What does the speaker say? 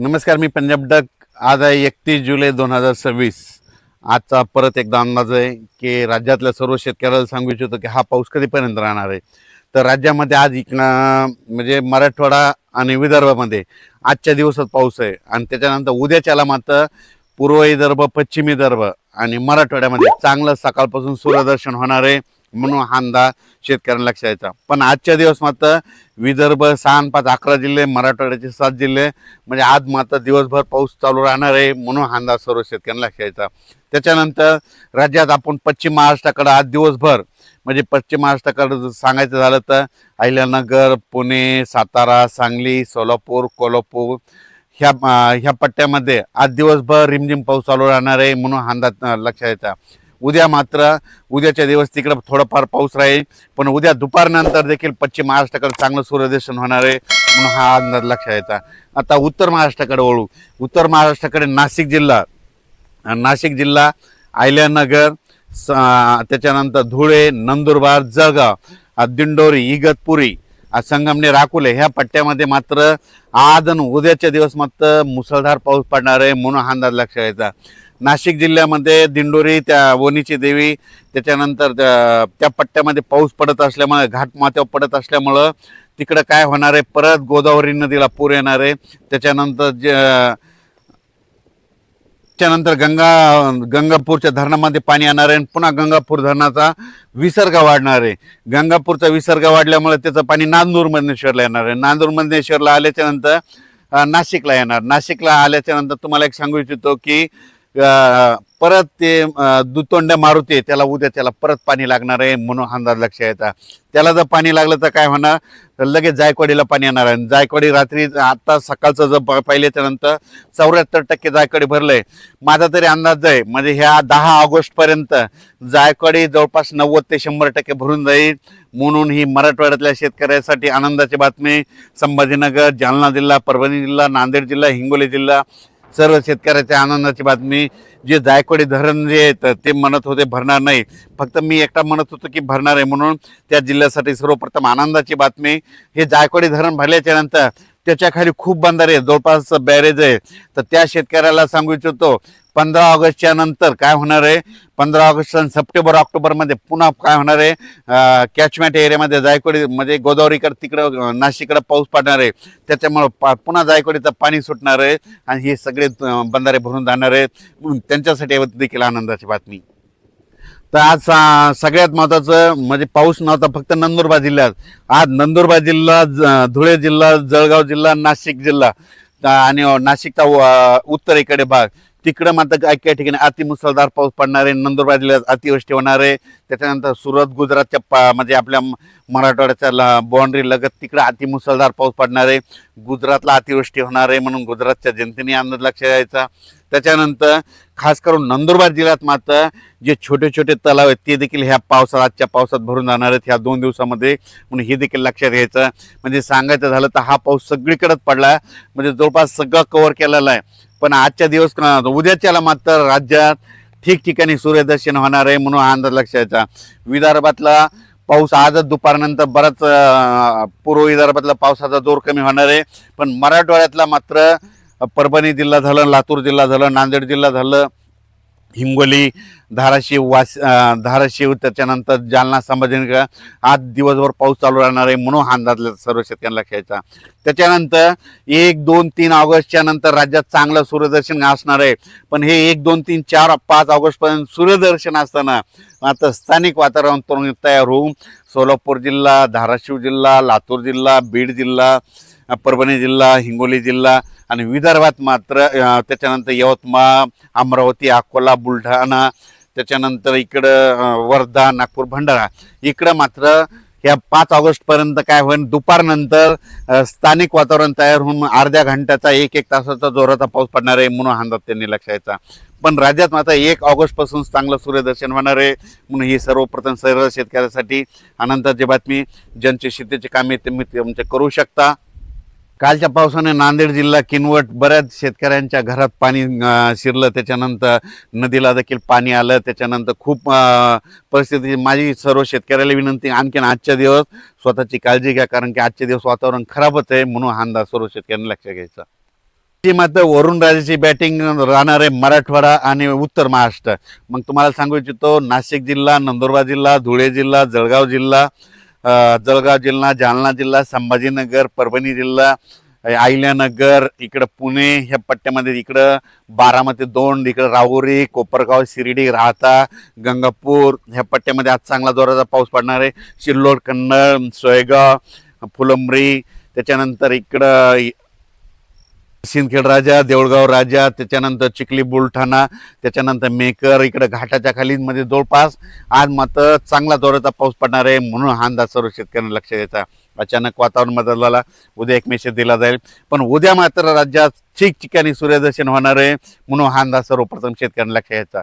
नमस्कार, मी पंजाब डक. आज आहे 31 जुलै 2026. आजचा परत एकदा अंदाज आहे की राज्यातल्या सर्व शेतकऱ्याला सांगू इच्छितो की हा पाऊस कधीपर्यंत राहणार आहे. तर राज्यामध्ये आज म्हणजे मराठवाडा आणि विदर्भामध्ये आजच्या दिवसात पाऊस आहे आणि त्याच्यानंतर उद्याच्याला मात्र पूर्व विदर्भ, पश्चिम विदर्भ आणि मराठवाड्यामध्ये चांगलं सकाळपासून सूर्यदर्शन होणार आहे म्हणून हा अंदाज शेतकऱ्यांना लक्षात यायचा. पण आजच्या दिवस मात्र विदर्भ 6 आणि 5 11 जिल्हे, मराठवाड्याचे 7 जिल्हे म्हणजे आज मात्र दिवसभर पाऊस चालू राहणार आहे म्हणून हा अंदाज सर्व शेतकऱ्यांना लक्षात यायचा. त्याच्यानंतर राज्यात आपण पश्चिम महाराष्ट्राकडे आज दिवसभर म्हणजे पश्चिम महाराष्ट्राकडे सांगायचं झालं तर अहिल्यानगर, पुणे, सातारा, सांगली, सोलापूर, कोल्हापूर ह्या पट्ट्यामध्ये आज दिवसभर रिमझिम पाऊस चालू राहणार आहे म्हणून हा अंदाज लक्षात यायचा. उद्याच्या दिवस तिकडे थोडाफार पाऊस राहील, पण उद्या दुपारनंतर देखील पश्चिम महाराष्ट्राकडे चांगलं सूर्यदर्शन होणार आहे म्हणून हा अंदाज लक्षात यायचा. आता उत्तर महाराष्ट्राकडे वळू. उत्तर महाराष्ट्राकडे नाशिक जिल्हा, अहिल्यानगर, त्याच्यानंतर धुळे, नंदुरबार, जळगाव, दिंडोरी, इगतपुरी, संगमनेर, अकोले ह्या पट्ट्यामध्ये मात्र आज आणि उद्याच्या दिवस मात्र मुसळधार पाऊस पडणार आहे म्हणून हा अंदाज लक्षात यायचा. नाशिक जिल्ह्यामध्ये दिंडोरी, त्या वणीची देवी, त्याच्यानंतर त्या पट्ट्यामध्ये पाऊस पडत असल्यामुळे घाटमाथ्यावर पडत असल्यामुळं तिकडं काय होणार आहे, परत गोदावरी नदीला पूर येणार आहे. त्याच्यानंतर गंगापूरच्या धरणामध्ये पाणी येणार आहे. पुन्हा गंगापूर धरणाचा विसर्ग वाढणार आहे. गंगापूरचा विसर्ग वाढल्यामुळे त्याचं पाणी नांदूर मधनेश्वरला येणार आहे. नांदूर मधनेश्वरला आल्याच्या नंतर नाशिकला येणार. नाशिकला आल्याच्या नंतर तुम्हाला एक सांगू इच्छितो की परत ते दुतोंड्या मारुती त्याला त्याला परत पाणी लागणार आहे म्हणून अंदाज लक्षात येतात. त्याला जर पाणी लागलं तर काय होणार, तर लगेच जायकवाडीला पाणी येणार आहे. जायकवाडी रात्री आता सकाळचं जर पाहिल्याच्या नंतर 74% जायकवाडी भरलंय. माझा तरी अंदाज आहे म्हणजे ह्या 10 ऑगस्टपर्यंत जायकवाडी जवळपास 90 ते 100% भरून जाईल म्हणून ही मराठवाड्यातल्या शेतकऱ्यासाठी आनंदाची बातमी. संभाजीनगर, जालना जिल्हा, परभणी जिल्हा, नांदेड जिल्हा, हिंगोली जिल्हा सर्व शेतकऱ्याच्या आनंदाची बातमी. जे जायकवाडी धरण जे आहे ते म्हणत होते भरणार नाही, फक्त मी एकटा म्हणत होतो की भरणार आहे म्हणून त्या जिल्ह्यासाठी सर्वप्रथम आनंदाची बातमी. हे जायकवाडी धरण भरल्याच्या नंतर त्याच्या खाली खूप बंधारे जवळपास बॅरेज आहे. तर त्या शेतकऱ्याला सांगू इच्छितो 15 ऑगस्टच्या नंतर काय होणार आहे, 15 ऑगस्ट आणि सप्टेंबर ऑक्टोबरमध्ये पुन्हा काय होणार आहे, कॅचमेंट एरियामध्ये जायकवाडी म्हणजे गोदावरीकडे तिकडं नाशिककडे पाऊस पडणार आहे. त्याच्यामुळं पुन्हा जायकवाडीचं पाणी सुटणार आहे आणि हे सगळे बंधारे भरून जाणार आहेत म्हणून त्यांच्यासाठी देखील आनंदाची बातमी. तर आज सगळ्यात महत्त्वाचं म्हणजे पाऊस नव्हता फक्त नंदुरबार जिल्ह्यात. आज नंदुरबार जिल्हा, धुळे जिल्हा, जळगाव जिल्हा, नाशिक जिल्हा आणि नाशिकचा उत्तरेकडे भाग तिकडं मात्र काही ठिकाणी अतिमुसळधार पाऊस पडणार आहे. नंदुरबार जिल्ह्यात अतिवृष्टी होणार आहे. त्याच्यानंतर सुरत, गुजरातच्या म्हणजे आपल्या मराठवाड्याच्या बाउंड्री लगत तिकडं अतिमुसळधार पाऊस पडणार आहे. गुजरातला अतिवृष्टी होणार आहे म्हणून गुजरातच्या जनतेने अंदाज लक्षात द्यायचा. त्याच्यानंतर खास करून नंदुरबार जिल्ह्यात मात्र जे छोटे छोटे तलाव आहेत ते देखील ह्या आजच्या पावसात भरून जाणार आहेत ह्या 2 दिवसामध्ये म्हणून हे देखील लक्षात घ्यायचं. म्हणजे सांगायचं झालं तर हा पाऊस सगळीकडेच पडला म्हणजे जवळपास सगळं कव्हर केलेला आहे. पण आजच्या दिवस उद्याच्याला मात्र राज्यात ठिकठिकाणी सूर्यदर्शन होणार आहे म्हणून हा अंदाज लक्षात यायचा. विदर्भातला पाऊस आजच दुपारनंतर बराच पूर्व विदर्भातला पावसाचा जोर कमी होणार आहे. पण मराठवाड्यातला मात्र परभणी जिल्हा झालं, लातूर जिल्हा झालं, नांदेड जिल्हा झालं, हिंगोली, धाराशिव, त्याच्यानंतर जालना, संभाजीनगर आज दिवसभर पाऊस चालू राहणार आहे म्हणून हा अंदाज सर्व शेतकऱ्यांना लक्षात यायचा. त्याच्यानंतर 1, 2, 3 ऑगस्टच्या नंतर राज्यात चांगलं सूर्यदर्शन असणार आहे. पण हे 1, 2, 3, 4, 5 ऑगस्टपर्यंत सूर्यदर्शन असताना आता स्थानिक वातावरण तयार होऊन सोलापूर जिल्हा, धाराशिव जिल्हा, लातूर जिल्हा, बीड जिल्हा, परभणी जिल्हा, हिंगोली जिल्हा आणि विदर्भात मात्र त्याच्यानंतर यवतमाळ, अमरावती, अकोला, बुलढाणा, त्याच्यानंतर इकडं वर्धा, नागपूर, भंडारा इकडं मात्र या 5 ऑगस्टपर्यंत काय होईल, दुपारनंतर स्थानिक वातावरण तयार होऊन अर्ध्या घंट्याचा 1-1 तासाचा जोराचा पाऊस पडणार आहे म्हणून अंदाज त्यांनी लक्षात यायचा. पण राज्यात मात्र 1 ऑगस्टपासून चांगलं सूर्यदर्शन होणार आहे म्हणून ही सर्वप्रथम सर्व शेतकऱ्यासाठी आनंदाची बातमी. ज्यांचे शेतीचे कामे तुम्ही तुमचे करू शकता. कालच्या पावसाने नांदेड जिल्हा, किनवट बऱ्याच शेतकऱ्यांच्या घरात पाणी शिरलं. त्याच्यानंतर नदीला देखील पाणी आलं. त्याच्यानंतर खूप परिस्थिती. माझी सर्व शेतकऱ्याला विनंती, आणखीन आजच्या दिवस स्वतःची काळजी घ्या कारण की आजचे दिवस वातावरण खराबच आहे म्हणून हा अंदाज सर्व शेतकऱ्यांनी लक्षात घ्यायचा. ची मात्र वरुण राजाची बॅटिंग राहणार आहे मराठवाडा आणि उत्तर महाराष्ट्र. मग तुम्हाला सांगू इच्छितो नाशिक जिल्हा, नंदुरबार जिल्हा, धुळे जिल्हा, जळगाव जिल्हा, जालना जिल्हा, संभाजीनगर, परभणी जिल्हा, अहिल्यानगर, इकडं पुणे ह्या पट्ट्यामध्ये, इकडं बारामती 2, इकडं राहुरी, कोपरगाव, शिर्डी, राहता, गंगापूर ह्या पट्ट्यामध्ये आज चांगला जोराचा पाऊस पडणार आहे. सिल्लोड, कन्नड, सोयगाव, फुलंब्री, त्याच्यानंतर इकडं सिंदखेड राजा, देऊळगाव राजा, त्याच्यानंतर चिखली, बुलढाणा, त्याच्यानंतर मेकर, इकडे घाटाच्या खाली मध्ये जवळपास आज मात्र चांगला जोराचा पाऊस पडणार आहे. म्हणून हा अंदाज सर्व शेतकऱ्यांना लक्ष द्यायचा. अचानक वातावरण बदलला, उद्या एक मेसेज दिला जाईल, पण उद्या मात्र राज्यात ठिकठिकाणी सूर्यदर्शन होणार आहे. म्हणून हा अंदाज सर्वप्रथम शेतकऱ्यांना लक्ष द्यायचा.